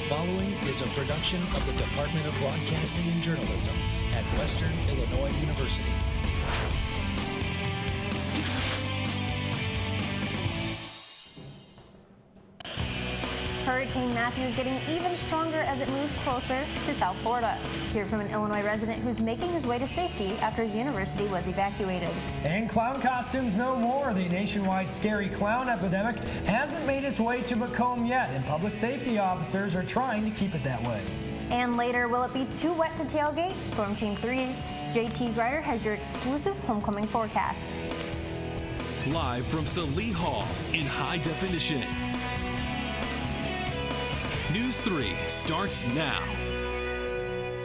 following is a production of the Department of Broadcasting and Journalism at Western Illinois University. Hurricane Matthew is getting even stronger as it moves closer to South Florida. Hear from an Illinois resident who's making his way to safety after his university was evacuated. And clown costumes no more. The nationwide scary clown epidemic hasn't made its way to Macomb yet, and public safety officers are trying to keep it that way. And later, will it be too wet to tailgate? Storm Team 3's JT Grider has your exclusive homecoming forecast. Live from Salee Hall in high definition. News 3 starts now.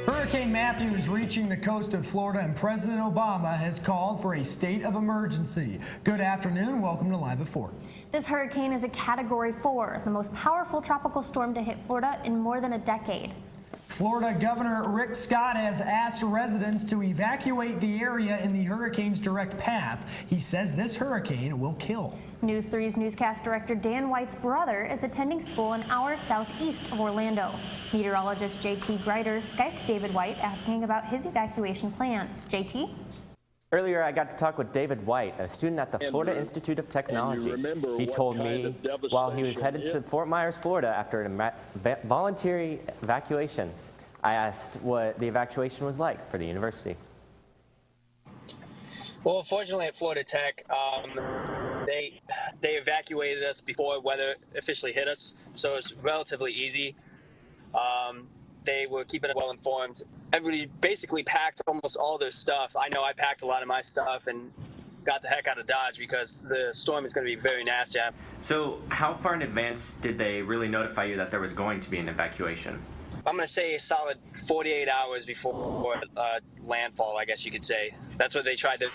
Hurricane Matthew is reaching the coast of Florida, and President Obama has called for a state of emergency. Good afternoon. Welcome to Live at 4. This hurricane is a Category 4, the most powerful tropical storm to hit Florida in more than a decade. Florida Governor Rick Scott has asked residents to evacuate the area in the hurricane's direct path. He says this hurricane will kill. News 3's newscast director Dan White's brother is attending school an hour southeast of Orlando. Meteorologist JT Grider Skyped David White asking about his evacuation plans. JT? Earlier, I got to talk with David White, a student at the Florida Institute of Technology. He told me while he was headed to Fort Myers, Florida after a voluntary evacuation. I asked what the evacuation was like for the university. Well, fortunately at Florida Tech, they evacuated us before weather officially hit us, so it's relatively easy. They were keeping us well informed. Everybody basically packed almost all their stuff. I know I packed a lot of my stuff and got the heck out of Dodge because the storm is going to be very nasty. So how far in advance did they really notify you that there was going to be an evacuation? I'm going to say a solid 48 hours before landfall, I guess you could say. That's what they tried to.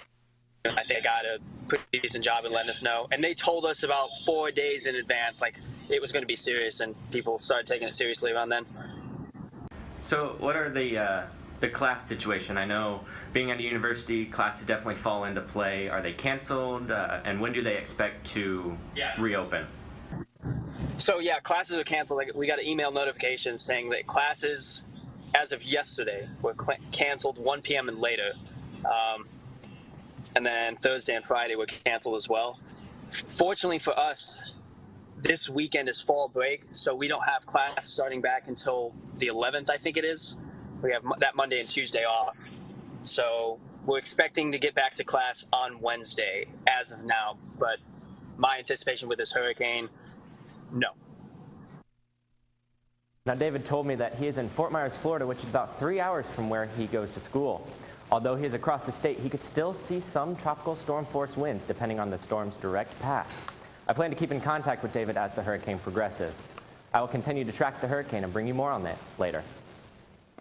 I think I got a pretty decent job at letting us know. And they told us about 4 days in advance, like it was going to be serious, and people started taking it seriously around then. So what are the class situation? I know being at a university, classes definitely fall into play. Are they canceled? And when do they expect to reopen? So yeah, classes are canceled. Like, we got an email notification saying that classes, as of yesterday, were canceled 1 p.m. and later. And then Thursday and Friday were canceled as well. Fortunately for us, this weekend is fall break, so we don't have class starting back until the 11th, I think it is. We have that Monday and Tuesday off. So we're expecting to get back to class on Wednesday as of now, but my anticipation with this hurricane, no. Now, David told me that he is in Fort Myers, Florida, which is about 3 hours from where he goes to school. Although he is across the state, he could still see some tropical storm force winds depending on the storm's direct path. I plan to keep in contact with David as the hurricane progresses. I will continue to track the hurricane and bring you more on that later.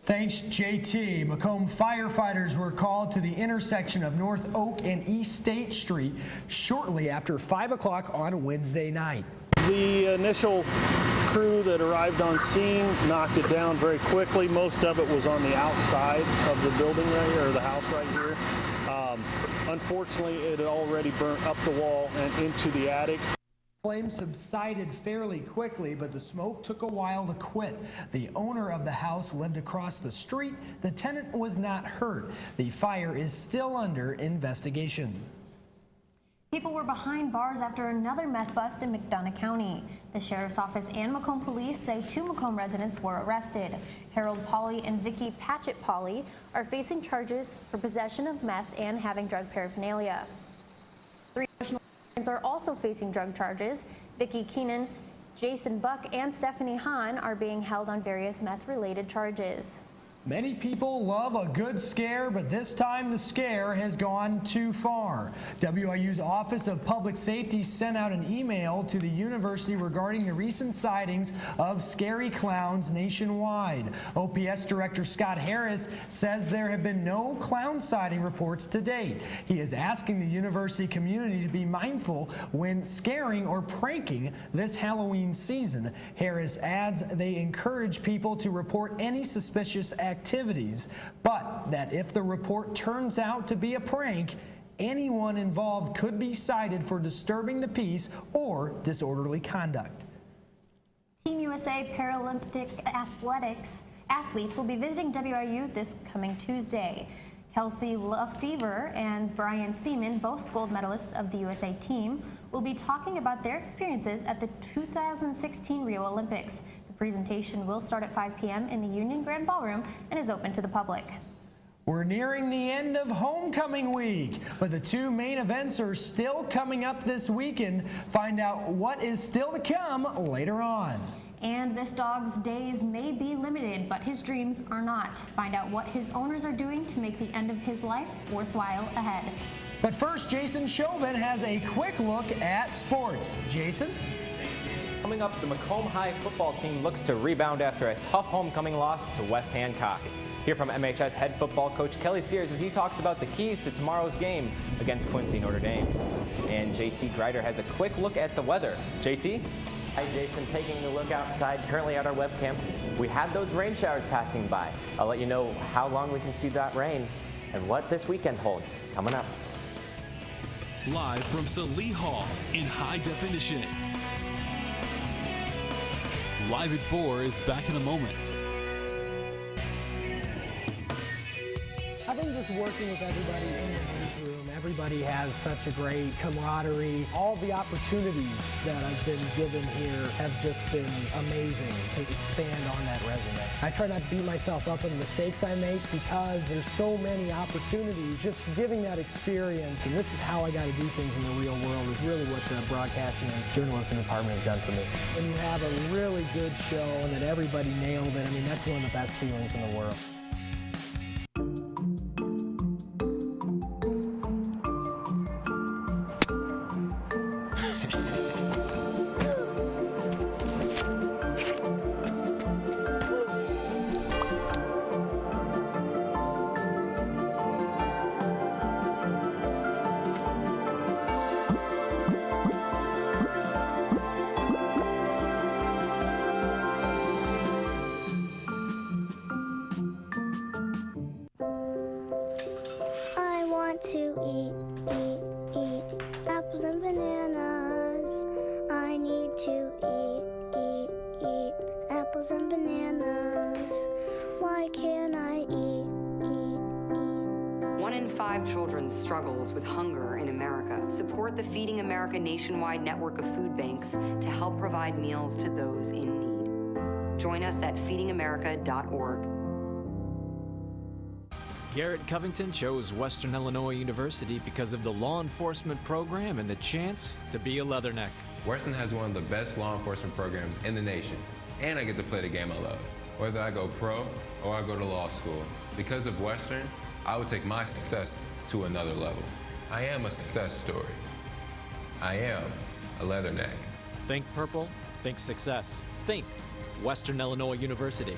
Thanks, JT. Macomb firefighters were called to the intersection of North Oak and East State Street shortly after 5 o'clock on Wednesday night. The initial crew that arrived on scene knocked it down very quickly. Most of it was on the outside of the building right here, or the house right here. Unfortunately, it had already burnt up the wall and into the attic. Flames subsided fairly quickly, but the smoke took a while to quit. The owner of the house lived across the street. The tenant was not hurt. The fire is still under investigation. People were behind bars after another meth bust in McDonough County. The Sheriff's Office and Macomb Police say 2 Macomb residents were arrested. Harold Pauley and Vicky Patchett Pauley are facing charges for possession of meth and having drug paraphernalia. 3 additional residents are also facing drug charges. Vicky Keenan, Jason Buck, and Stephanie Hahn are being held on various meth-related charges. Many people love a good scare, but this time the scare has gone too far. WIU's Office of Public Safety sent out an email to the university regarding the recent sightings of scary clowns nationwide. OPS Director Scott Harris says there have been no clown sighting reports to date. He is asking the university community to be mindful when scaring or pranking this Halloween season. Harris adds they encourage people to report any suspicious activities, but that if the report turns out to be a prank, anyone involved could be cited for disturbing the peace or disorderly conduct. Team USA Paralympic athletes will be visiting WIU this coming Tuesday. Kelsey Lefevre and Brian Seaman, both gold medalists of the USA team, will be talking about their experiences at the 2016 Rio Olympics. The presentation will start at 5 p.m. in the Union Grand Ballroom and is open to the public. We're nearing the end of homecoming week, but the two main events are still coming up this weekend. Find out what is still to come later on. And this dog's days may be limited, but his dreams are not. Find out what his owners are doing to make the end of his life worthwhile ahead. But first, Jason Chauvin has a quick look at sports. Jason? Coming up, the Macomb High football team looks to rebound after a tough homecoming loss to West Hancock. Hear from MHS head football coach Kelly Sears as he talks about the keys to tomorrow's game against Quincy Notre Dame. And JT Greider has a quick look at the weather. JT? Hi, Jason. Taking a look outside currently at our webcam. We had those rain showers passing by. I'll let you know how long we can see that rain and what this weekend holds coming up. Live from Salee Hall in high definition. Live at 4 is back in a moment. I think just working with everybody in the newsroom, everybody has such a great camaraderie. All the opportunities that I've been given here have just been amazing to expand on that resume. I try not to beat myself up on the mistakes I make because there's so many opportunities. Just giving that experience, and this is how I got to do things in the real world, is really what the broadcasting and journalism department has done for me. When you have a really good show and that everybody nailed it, I mean, that's one of the best feelings in the world. Apples and bananas. I need to eat apples and bananas. Why can't I eat? 1 in 5 children struggles with hunger in America. Support the Feeding America nationwide network of food banks to help provide meals to those in need. Join us at feedingamerica.org. Garrett Covington chose Western Illinois University because of the law enforcement program and the chance to be a Leatherneck. Western has one of the best law enforcement programs in the nation, and I get to play the game I love. Whether I go pro or I go to law school, because of Western, I would take my success to another level. I am a success story. I am a Leatherneck. Think purple, think success. Think Western Illinois University.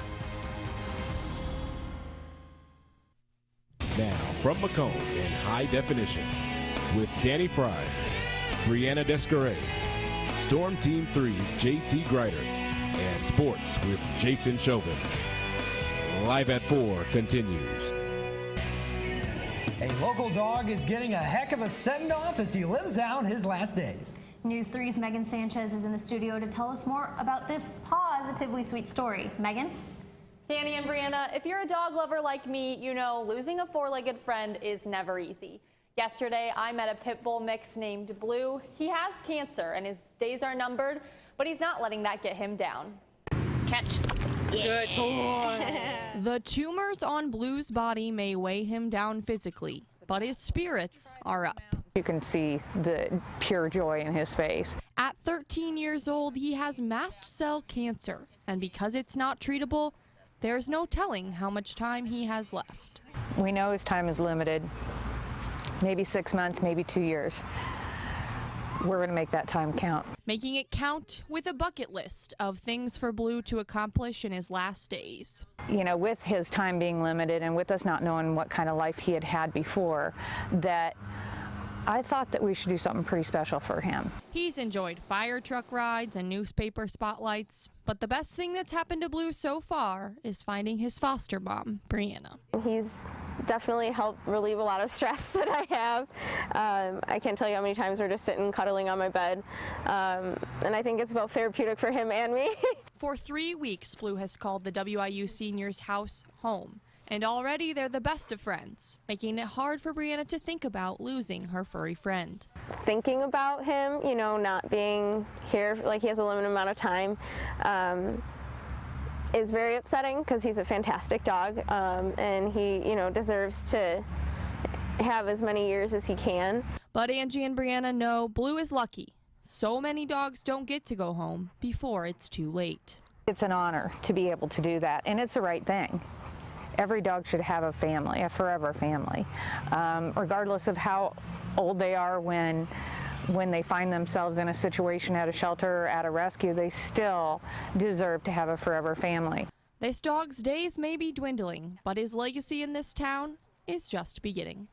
Now, from Macomb in high definition, with Danny Fry, Brianna Descaray, Storm Team 3's JT Greider, and Sports with Jason Chauvin. Live at 4 continues. A local dog is getting a heck of a send-off as he lives out his last days. News 3's Megan Sanchez is in the studio to tell us more about this positively sweet story. Megan? Danny and Brianna, if you're a dog lover like me, you know losing a four-legged friend is never easy. Yesterday, I met a pit bull mix named Blue. He has cancer and his days are numbered, but he's not letting that get him down. Catch. Good boy. The tumors on Blue's body may weigh him down physically, but his spirits are up. You can see the pure joy in his face. At 13 years old, he has mast cell cancer, and because it's not treatable, there's no telling how much time he has left. We know his time is limited, maybe 6 months, maybe 2 years. We're going to make that time count. Making it count with a bucket list of things for Blue to accomplish in his last days. You know, with his time being limited and with us not knowing what kind of life he had had before, that I thought that we should do something pretty special for him. He's enjoyed fire truck rides and newspaper spotlights, but the best thing that's happened to Blue so far is finding his foster mom, Brianna. He's definitely helped relieve a lot of stress that I have. I can't tell you how many times we're just sitting cuddling on my bed, and I think it's both therapeutic for him and me. For 3 weeks, Blue has called the WIU seniors' house home, and already they're the best of friends, making it hard for Brianna to think about losing her furry friend. Thinking about him, you know, not being here, like he has a limited amount of time, is very upsetting because he's a fantastic dog, and he, you know, deserves to have as many years as he can. But Angie and Brianna know Blue is lucky. So many dogs don't get to go home before it's too late. It's an honor to be able to do that, and it's the right thing. Every dog should have a family, a forever family, regardless of how old they are when they find themselves in a situation at a shelter or at a rescue. They still deserve to have a forever family. This dog's days may be dwindling, but his legacy in this town is just beginning.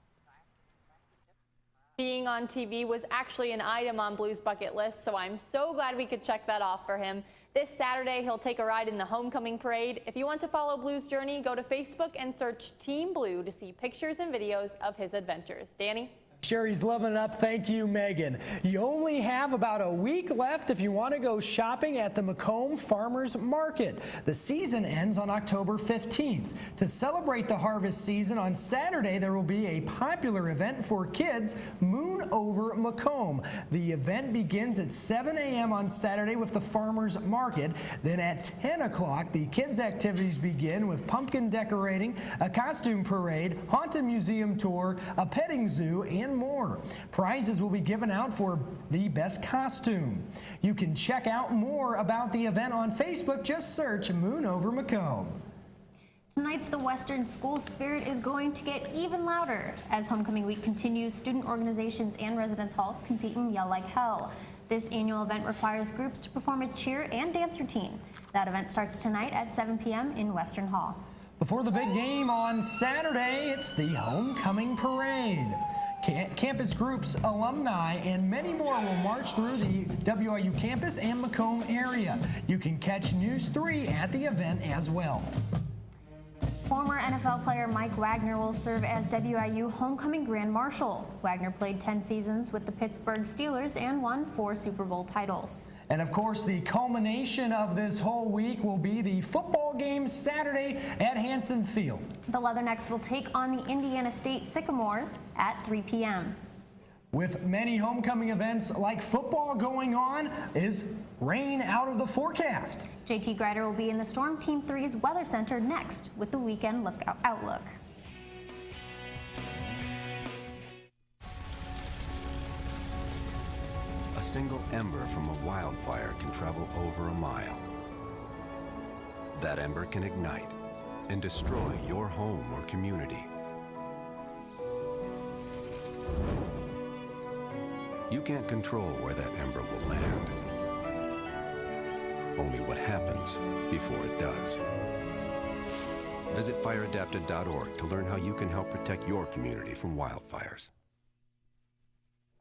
Being on TV was actually an item on Blue's bucket list, so I'm so glad we could check that off for him. This Saturday, he'll take a ride in the homecoming parade. If you want to follow Blue's journey, go to Facebook and search Team Blue to see pictures and videos of his adventures. Danny? Sherry's loving it up. Thank you, Megan. You only have about a week left if you want to go shopping at the Macomb Farmers Market. The season ends on October 15th. To celebrate the harvest season on Saturday, there will be a popular event for kids, Moon Over Macomb. The event begins at 7 a.m. on Saturday with the Farmers Market. Then at 10 o'clock, the kids' activities begin with pumpkin decorating, a costume parade, haunted museum tour, a petting zoo, and more. Prizes will be given out for the best costume. You can check out more about the event on Facebook. Just search Moon Over Macomb. Tonight's The Western School Spirit is going to get even louder. As homecoming week continues, student organizations and residence halls compete and yell like hell. This annual event requires groups to perform a cheer and dance routine. That event starts tonight at 7 p.m. in Western Hall. Before the big game on Saturday, it's the homecoming parade. Campus groups, alumni, and many more will march through the WIU campus and Macomb area. You can catch News 3 at the event as well. Former NFL player Mike Wagner will serve as WIU homecoming grand marshal. Wagner played 10 seasons with the Pittsburgh Steelers and won 4 Super Bowl titles. And of course, the culmination of this whole week will be the football game Saturday at Hanson Field. The Leathernecks will take on the Indiana State Sycamores at 3 p.m. With many homecoming events like football going on, is rain out of the forecast. JT Grider will be in the Storm Team 3's Weather Center next with the weekend outlook. A single ember from a wildfire can travel over a mile. That ember can ignite and destroy your home or community. You can't control where that ember will land. Only what happens before it does. Visit fireadapted.org to learn how you can help protect your community from wildfires.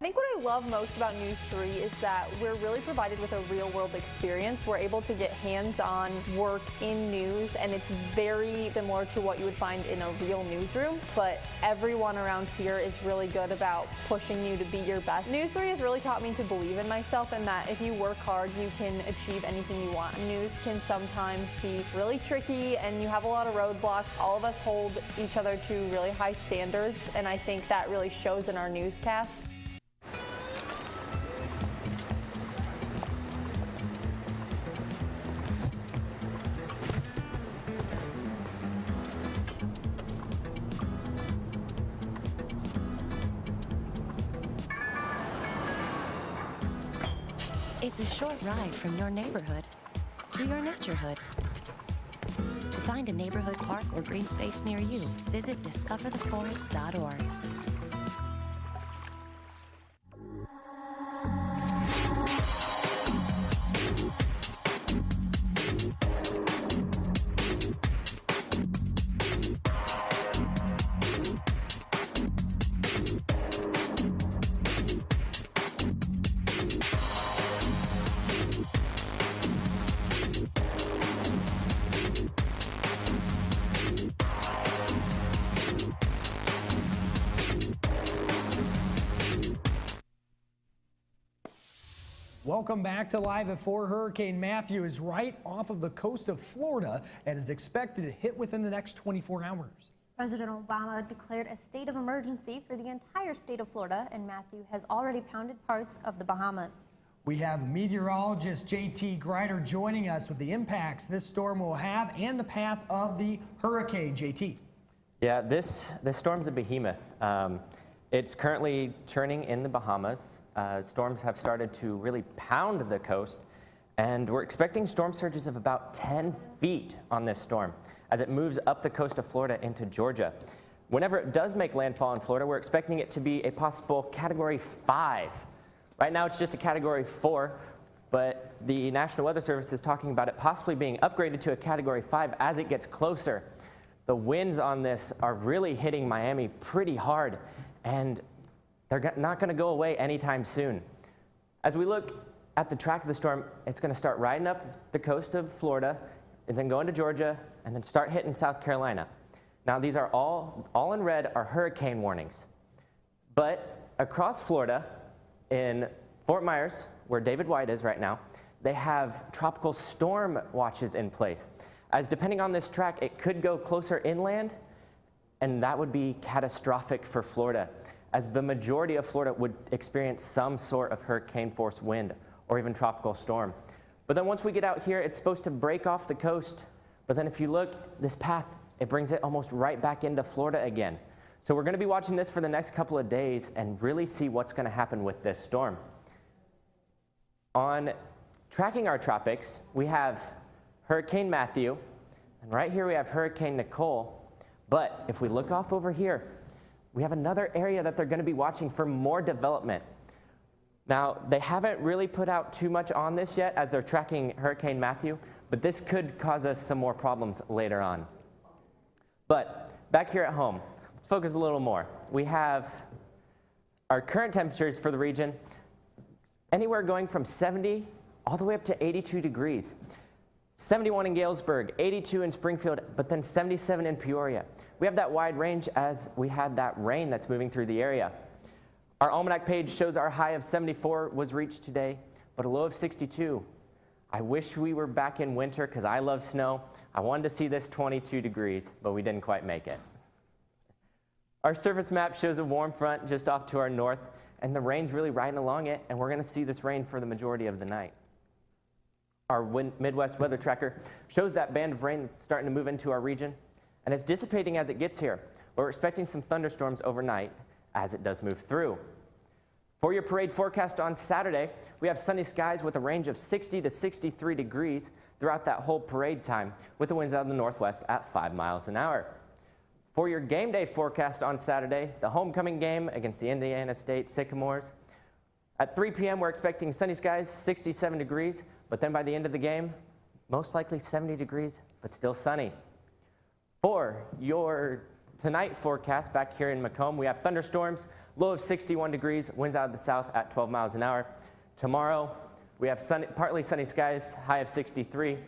I think what I love most about News 3 is that we're really provided with a real-world experience. We're able to get hands-on work in news, and it's very similar to what you would find in a real newsroom, but everyone around here is really good about pushing you to be your best. News 3 has really taught me to believe in myself and that if you work hard, you can achieve anything you want. News can sometimes be really tricky, and you have a lot of roadblocks. All of us hold each other to really high standards, and I think that really shows in our newscasts. It's a short ride from your neighborhood to your naturehood. To find a neighborhood park or green space near you, visit discovertheforest.org. Welcome back to Live at 4. Hurricane Matthew is right off of the coast of Florida and is expected to hit within the next 24 hours. President Obama declared a state of emergency for the entire state of Florida, and Matthew has already pounded parts of the Bahamas. We have meteorologist JT Grider joining us with the impacts this storm will have and the path of the hurricane. JT. Yeah, this storm's a behemoth. It's currently churning in the Bahamas. Storms have started to really pound the coast, and we're expecting storm surges of about 10 feet on this storm as it moves up the coast of Florida into Georgia. Whenever it does make landfall in Florida, we're expecting it to be a possible Category 5. Right now it's just a Category 4, but the National Weather Service is talking about it possibly being upgraded to a Category 5 as it gets closer. The winds on this are really hitting Miami pretty hard, and they're not going to go away anytime soon. As we look at the track of the storm, it's going to start riding up the coast of Florida and then go into Georgia and then start hitting South Carolina. Now these are all in red are hurricane warnings. But across Florida, in Fort Myers, where David White is right now, they have tropical storm watches in place. As depending on this track, it could go closer inland, and that would be catastrophic for Florida, as the majority of Florida would experience some sort of hurricane force wind or even tropical storm. But then once we get out here, it's supposed to break off the coast. But then if you look, this path, it brings it almost right back into Florida again. So we're going to be watching this for the next couple of days and really see what's going to happen with this storm. On tracking our tropics, we have Hurricane Matthew, and right here we have Hurricane Nicole. But if we look off over here, we have another area that they're going to be watching for more development. Now, they haven't really put out too much on this yet as they're tracking Hurricane Matthew, but this could cause us some more problems later on. But back here at home, let's focus a little more. We have our current temperatures for the region, anywhere going from 70 all the way up to 82 degrees. 71 in Galesburg, 82 in Springfield, but then 77 in Peoria. We have that wide range as we had that rain that's moving through the area. Our almanac page shows our high of 74 was reached today, but a low of 62. I wish we were back in winter because I love snow. I wanted to see this 22 degrees, but we didn't quite make it. Our surface map shows a warm front just off to our north, and the rain's really riding along it, and we're going to see this rain for the majority of the night. Our Midwest weather tracker shows that band of rain that's starting to move into our region, and it's dissipating as it gets here. We're expecting some thunderstorms overnight as it does move through. For your parade forecast on Saturday, we have sunny skies with a range of 60 to 63 degrees throughout that whole parade time, with the winds out of the northwest at 5 miles an hour. For your game day forecast on Saturday, the homecoming game against the Indiana State Sycamores, at 3 p.m. we're expecting sunny skies, 67 degrees, but then by the end of the game, most likely 70 degrees, but still sunny. For your tonight forecast back here in Macomb, we have thunderstorms, low of 61 degrees, winds out of the south at 12 miles an hour. Tomorrow, we have partly sunny skies, high of 63,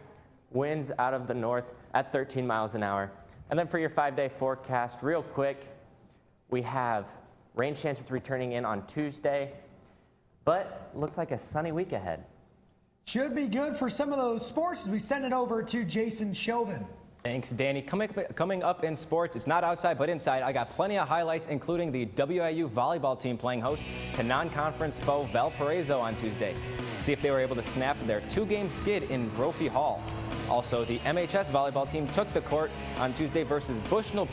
winds out of the north at 13 miles an hour. And then for your 5-day forecast, real quick, we have rain chances returning in on Tuesday, but looks like a sunny week ahead. Should be good for some of those sports as we send it over to Jason Chauvin. Thanks, Danny. Coming up in sports, it's not outside but inside. I got plenty of highlights, including the WIU volleyball team playing host to non-conference foe Valparaiso on Tuesday. See if they were able to snap their 2-game skid in Brophy Hall. Also, the MHS volleyball team took the court on Tuesday versus Bushnell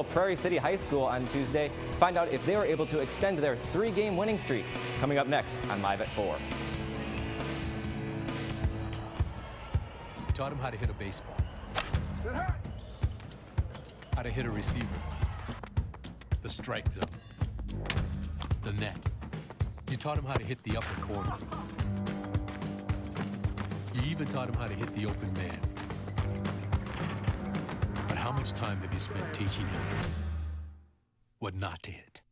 Prairie City High School on Tuesday. Find out if they were able to extend their 3-game winning streak. Coming up next on Live at 4. We taught him how to hit a baseball, how to hit a receiver, the strike zone, the net. You taught him how to hit the upper corner. You even taught him how to hit the open man. But how much time have you spent teaching him what not to hit?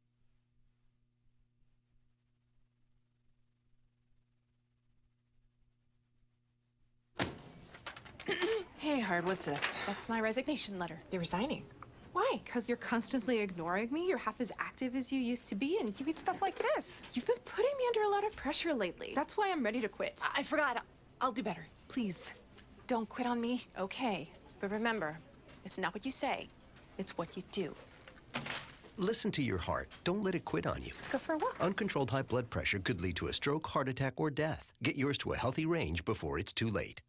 Hey, Hard, what's this? That's my resignation letter. You're resigning? Why? Because you're constantly ignoring me? You're half as active as you used to be, and you eat stuff like this. You've been putting me under a lot of pressure lately. That's why I'm ready to quit. I forgot. I'll do better. Please, don't quit on me. Okay. But remember, it's not what you say. It's what you do. Listen to your heart. Don't let it quit on you. Let's go for a walk. Uncontrolled high blood pressure could lead to a stroke, heart attack, or death. Get yours to a healthy range before it's too late.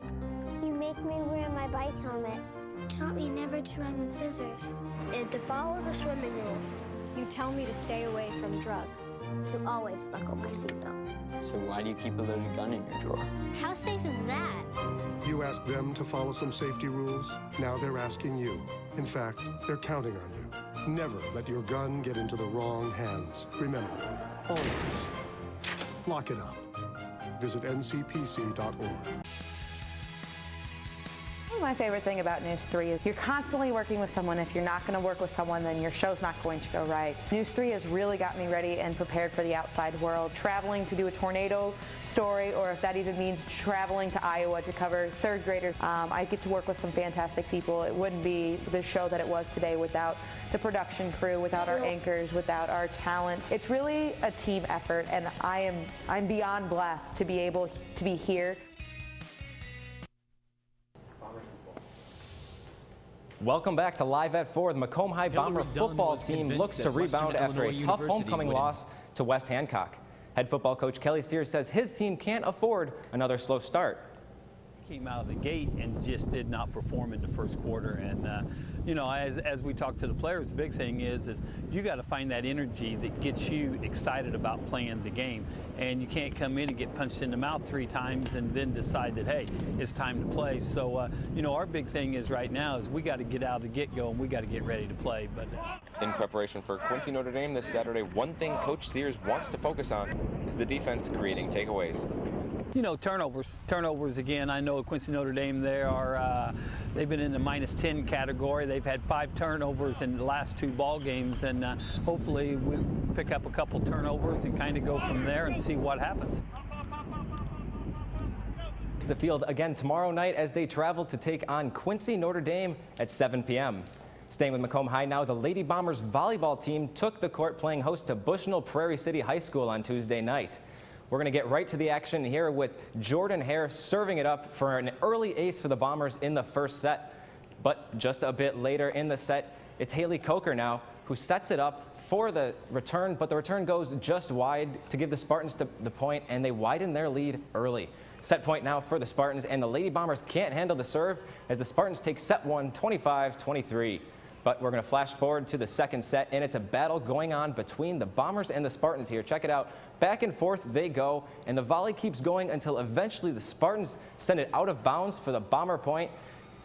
You make me wear my bike helmet. Taught me never to run with scissors. And to follow the swimming rules. You tell me to stay away from drugs. To always buckle my seatbelt. So why do you keep a loaded gun in your drawer? How safe is that? You asked them to follow some safety rules. Now they're asking you. In fact, they're counting on you. Never let your gun get into the wrong hands. Remember, always lock it up. Visit ncpc.org. My favorite thing about NEWS3 is you're constantly working with someone. If you're not going to work with someone, then your show's not going to go right. NEWS3 has really got me ready and prepared for the outside world. Traveling to do a tornado story, or if that even means traveling to Iowa to cover third graders, I get to work with some fantastic people. It wouldn't be the show that it was today without the production crew, without our anchors, without our talent. It's really a team effort, and I'm beyond blessed to be able to be here. Welcome back to Live at 4. The Macomb High Bomber football team looks to rebound after a tough homecoming loss to West Hancock. Head football coach Kelly Sears says his team can't afford another slow start. Came out of the gate and just did not perform in the first quarter. And, you know, as we talk to the players, the big thing is you got to find that energy that gets you excited about playing the game. And you can't come in and get punched in the mouth 3 times and then decide that, hey, it's time to play. So, you know, our big thing is right now is we got to get out of the get-go and we got to get ready to play. But in preparation for Quincy Notre Dame this Saturday, one thing Coach Sears wants to focus on is the defense creating takeaways. You know, turnovers again. I know at Quincy Notre Dame they've been in the -10 category. They've had 5 turnovers in the last 2 ball games, and hopefully we pick up a couple turnovers and kind of go from there and see what happens. To the field again tomorrow night as they travel to take on Quincy Notre Dame at 7 p.m. Staying with Macomb High now, the Lady Bombers volleyball team took the court playing host to Bushnell Prairie City High School on Tuesday night. We're going to get right to the action here with Jordan Hare serving it up for an early ace for the Bombers in the first set. But just a bit later in the set, it's Haley Coker now who sets it up for the return, but the return goes just wide to give the Spartans the point, and they widen their lead early. Set point now for the Spartans, and the Lady Bombers can't handle the serve as the Spartans take set 1, 25-23. But we're going to flash forward to the second set, and it's a battle going on between the Bombers and the Spartans here. Check it out. Back and forth they go, and the volley keeps going until eventually the Spartans send it out of bounds for the Bomber point,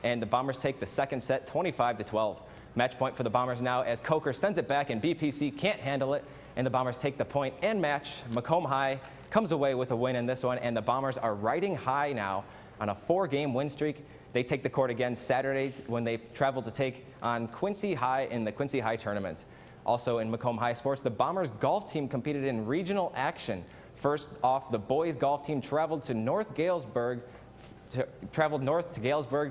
and the Bombers take the second set 25-12. Match point for the Bombers now as Coker sends it back, and BPC can't handle it, and the Bombers take the point and match. Macomb High comes away with a win in this one, and the Bombers are riding high now on a 4-game win streak. They take the court again Saturday when they travel to take on Quincy High in the Quincy High tournament. Also in Macomb High sports, the Bombers golf team competed in regional action. First off, the boys golf team traveled north to Galesburg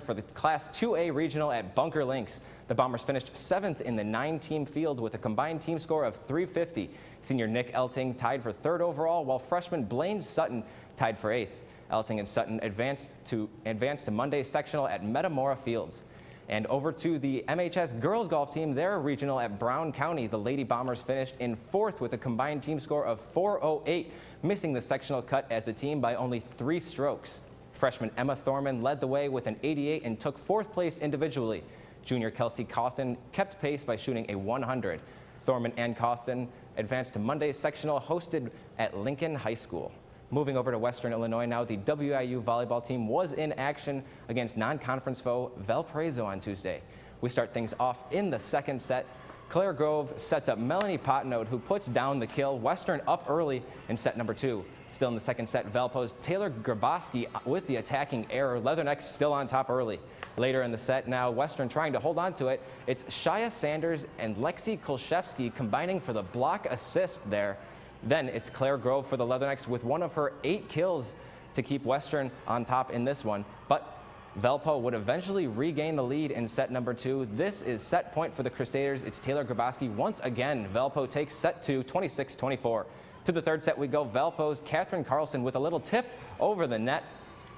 for the Class 2A regional at Bunker Links. The Bombers finished 7th in the 9-team field with a combined team score of 350. Senior Nick Elting tied for 3rd overall, while freshman Blaine Sutton tied for 8th. Elting and Sutton advanced to Monday's sectional at Metamora Fields. And over to the MHS girls golf team, their regional at Brown County. The Lady Bombers finished in 4th with a combined team score of 408, missing the sectional cut as a team by only 3 strokes. Freshman Emma Thorman led the way with an 88 and took 4th place individually. Junior Kelsey Cawthon kept pace by shooting a 100. Thorman and Cawthon advanced to Monday's sectional hosted at Lincoln High School. Moving over to Western Illinois now, the WIU volleyball team was in action against non-conference foe Valparaiso on Tuesday. We start things off in the second set. Claire Grove sets up Melanie Potnode, who puts down the kill. Western up early in set number 2. Still in the second set, Valpo's Taylor Graboski with the attacking error. Leathernecks still on top early. Later in the set now, Western trying to hold on to it. It's Shia Sanders and Lexi Kolszewski combining for the block assist there. Then it's Claire Grove for the Leathernecks with one of her 8 kills to keep Western on top in this one. But Valpo would eventually regain the lead in set number 2. This is set point for the Crusaders. It's Taylor Graboski once again. Valpo takes set 2, 26-24. To the third set we go. Valpo's Catherine Carlson with a little tip over the net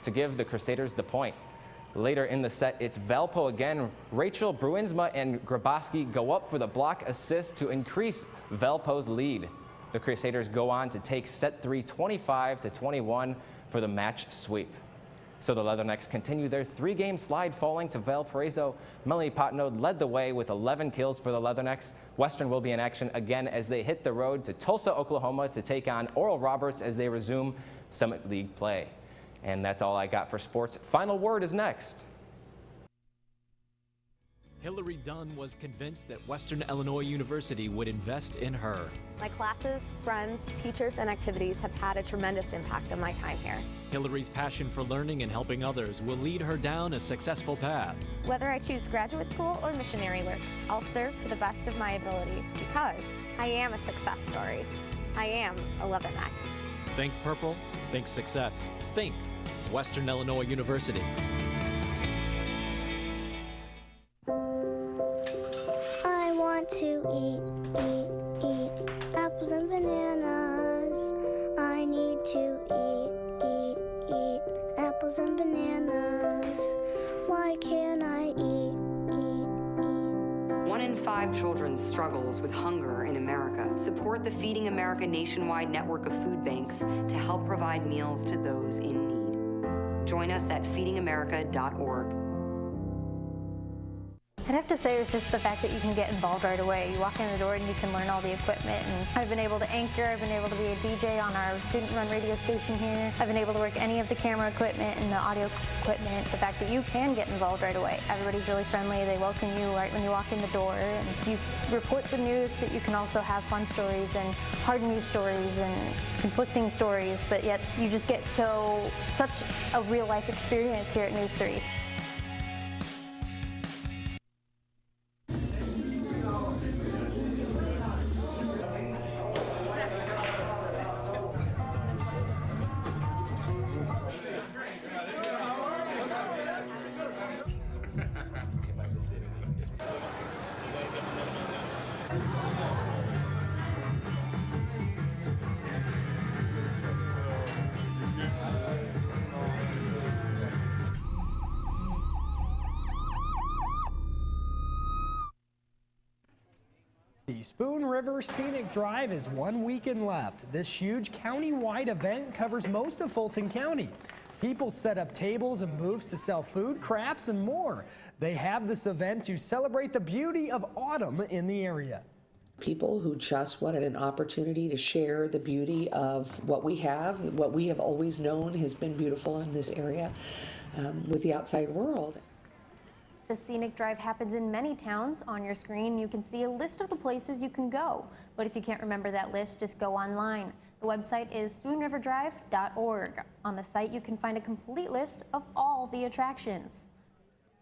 to give the Crusaders the point. Later in the set, it's Valpo again. Rachel Bruinsma and Graboski go up for the block assist to increase Valpo's lead. The Crusaders go on to take set 3, 25-21 for the match sweep. So the Leathernecks continue their 3-game slide, falling to Valparaiso. Melanie Potnode led the way with 11 kills for the Leathernecks. Western will be in action again as they hit the road to Tulsa, Oklahoma to take on Oral Roberts as they resume Summit League play. And that's all I got for sports. Final word is next. Hillary Dunn was convinced that Western Illinois University would invest in her. My classes, friends, teachers, and activities have had a tremendous impact on my time here. Hillary's passion for learning and helping others will lead her down a successful path. Whether I choose graduate school or missionary work, I'll serve to the best of my ability because I am a success story. I am a Leatherneck. Think purple, think success, think Western Illinois University. I want to eat apples and bananas. I need to eat apples and bananas. Why can't I eat? 1 in 5 children struggles with hunger in America. Support the Feeding America nationwide network of food banks to help provide meals to those in need. Join us at feedingamerica.org. I'd have to say it's just the fact that you can get involved right away. You walk in the door and you can learn all the equipment. And I've been able to anchor, I've been able to be a DJ on our student-run radio station here. I've been able to work any of the camera equipment and the audio equipment. The fact that you can get involved right away. Everybody's really friendly. They welcome you right when you walk in the door. And you report the news, but you can also have fun stories and hard news stories and conflicting stories. But yet you just get such a real-life experience here at News 3. The Spoon River Scenic Drive is 1 weekend left. This huge county-wide event covers most of Fulton County. People set up tables and booths to sell food, crafts, and more. They have this event to celebrate the beauty of autumn in the area. People who just wanted an opportunity to share the beauty of what we have always known has been beautiful in this area with the outside world. The Scenic Drive happens in many towns. On your screen, you can see a list of the places you can go. But if you can't remember that list, just go online. The website is spoonriverdrive.org. On the site, you can find a complete list of all the attractions.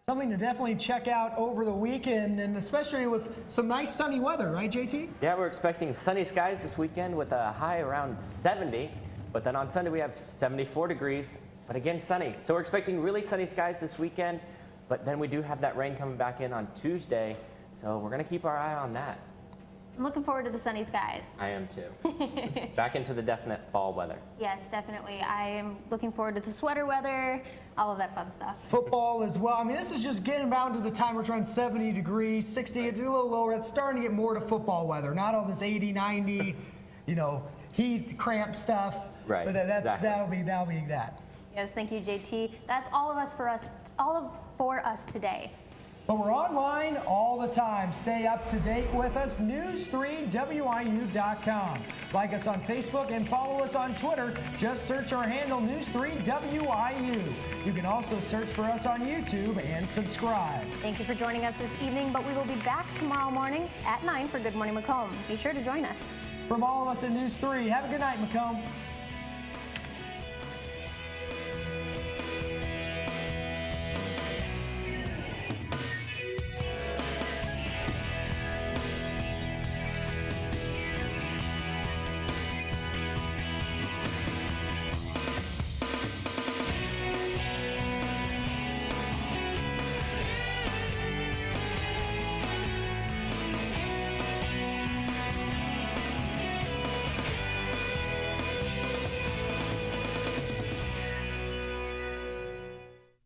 Something to definitely check out over the weekend, and especially with some nice sunny weather, right, JT? Yeah, we're expecting sunny skies this weekend with a high around 70. But then on Sunday, we have 74 degrees, but again, sunny. So we're expecting really sunny skies this weekend. But then we do have that rain coming back in on Tuesday, so we're going to keep our eye on that. I'm looking forward to the sunny skies. I am too. Back into the definite fall weather. Yes, definitely. I am looking forward to the sweater weather, all of that fun stuff. Football as well. I mean, this is just getting down to the time we're trying 70 degrees, 60, it's a little lower. It's starting to get more to football weather, not all this 80, 90, heat cramp stuff. Right, But that'll be that. Yes, thank you, JT. That's all for us today. But we're online all the time. Stay up to date with us, news3wiu.com. Like us on Facebook and follow us on Twitter. Just search our handle, News3WIU. You can also search for us on YouTube and subscribe. Thank you for joining us this evening, but we will be back tomorrow morning at 9 for Good Morning Macomb. Be sure to join us. From all of us at News 3, have a good night, Macomb.